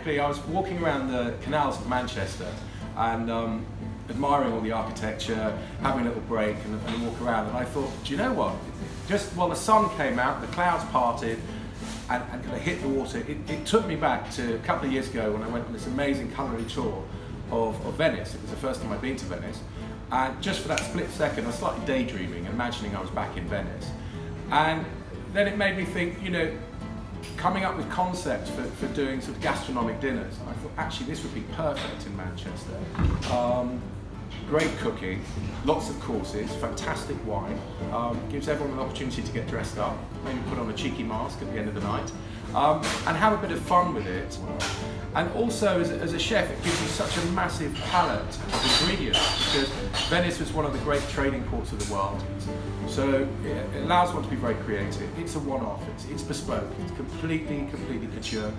ironically, I was walking around the canals of Manchester and admiring all the architecture, having a little break and a walk around, and I thought, do you know what? Just while the sun came out, the clouds parted, and kind of hit the water, it took me back to a couple of years ago when I went on this amazing culinary tour of Venice. It was the first time I'd been to Venice, and just for that split second I was slightly daydreaming and imagining I was back in Venice. And then it made me think, you know, coming up with concepts for doing sort of gastronomic dinners. I thought actually this would be perfect in Manchester. Great cooking, lots of courses, fantastic wine, gives everyone an opportunity to get dressed up, maybe put on a cheeky mask at the end of the night, and have a bit of fun with it. And also as a chef, it gives you such a massive palette of ingredients, because Venice was one of the great trading ports of the world. So it allows one to be very creative. It's a one-off, it's bespoke, it's completely couture.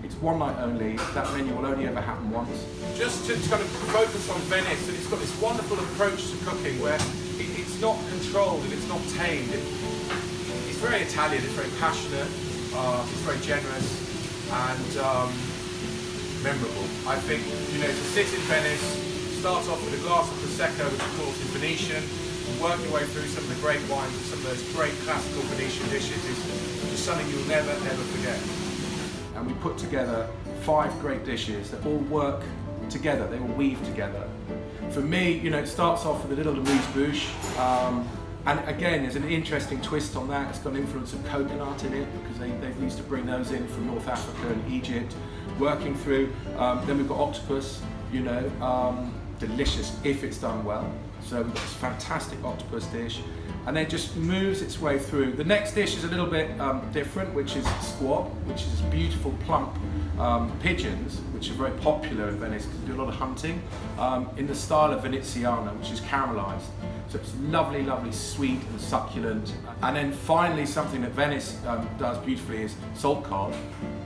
It's one night only, that menu will only ever happen once. Just to kind of focus on Venice, and it's got this wonderful approach to cooking where it's not controlled and it's not tamed. It's very Italian, it's very passionate, it's very generous and memorable. I think, you know, to sit in Venice, start off with a glass of Prosecco, which of course is Venetian, and work your way through some of the great wines and some of those great classical Venetian dishes is just something you'll never, ever forget. And we put together 5 great dishes that all work together, they all weave together. For me, you know, it starts off with a little amuse-bouche, and again, there's an interesting twist on that. It's got an influence of coconut in it, because they used to bring those in from North Africa and Egypt, working through. Then we've got octopus, you know, delicious if it's done well. So we've got this fantastic octopus dish, and then just moves its way through. The next dish is a little bit different, which is squab, which is beautiful plump pigeons, which are very popular in Venice because we do a lot of hunting, in the style of Veneziana, which is caramelized. So it's lovely, lovely, sweet and succulent. And then finally, something that Venice does beautifully is salt cod.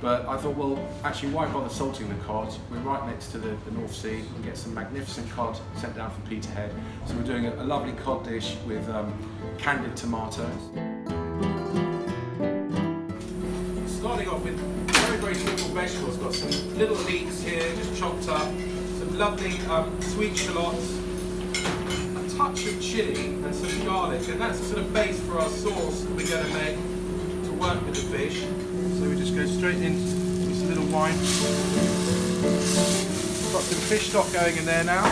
But I thought, well, actually, why bother salting the cod? We're right next to the North Sea. We can get some magnificent cod sent down from Peterhead. So we're doing a lovely cod dish with candied tomatoes. Starting off with very simple vegetables. Got some little leeks here, just chopped up. Some lovely sweet shallots. A touch of chilli and some garlic. And that's the sort of base for our sauce that we're going to make to work with the fish. So we just go straight into some little wine. Got some fish stock going in there now.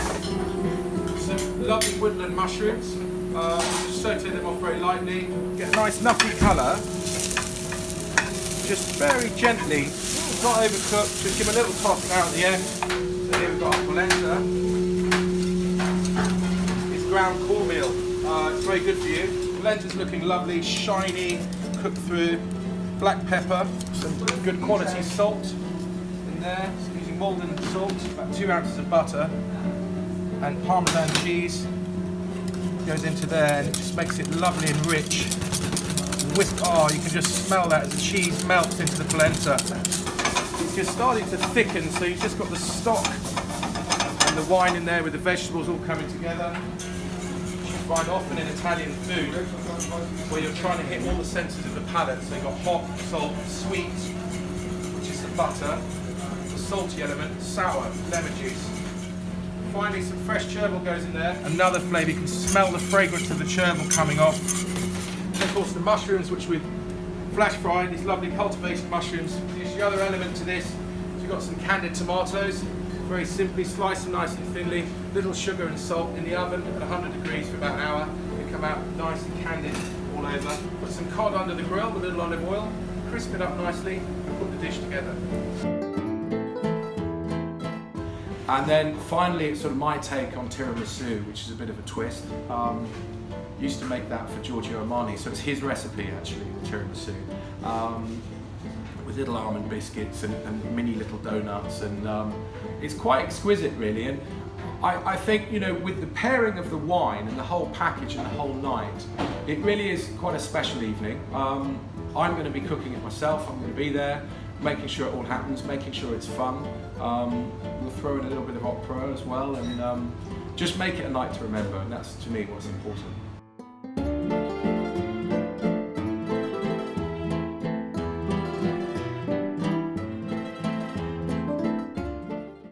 Some lovely woodland mushrooms. Just saute them off very lightly. Get a nice nutty colour. Just very gently, not overcooked, just give a little toss now at the end. So here we've got our polenta. It's ground cornmeal. It's very good for you. Polenta's looking lovely, shiny, cooked through. Black pepper, some good quality salt in there, so using Walden salt, about 2 ounces of butter, and Parmesan cheese goes into there, and it just makes it lovely and rich. Whisk, oh, you can just smell that as the cheese melts into the polenta. It's just starting to thicken, so you've just got the stock and the wine in there with the vegetables all coming together. Find often in Italian food where you're trying to hit all the senses of the palate. So you've got hot, salt, sweet, which is the butter, the salty element, sour, lemon juice. Finally, some fresh chervil goes in there. Another flavour, you can smell the fragrance of the chervil coming off. And of course the mushrooms, which we've flash fried, these lovely cultivated mushrooms. Here's the other element to this. So you've got some candied tomatoes. Very simply slice them nice and thinly, little sugar and salt in the oven at 100 degrees for about an hour. They come out nice and candied all over. Put some cod under the grill with a little olive oil, crisp it up nicely and put the dish together. And then finally it's sort of my take on tiramisu, which is a bit of a twist. Used to make that for Giorgio Armani, so it's his recipe actually, the tiramisu. With little almond biscuits and mini little donuts, and it's quite exquisite really. And I think, you know, with the pairing of the wine and the whole package and the whole night, it really is quite a special evening. I'm going to be cooking it myself. I'm going to be there, making sure it all happens, making sure it's fun. We'll throw in a little bit of opera as well, and just make it a night to remember, and that's to me what's important.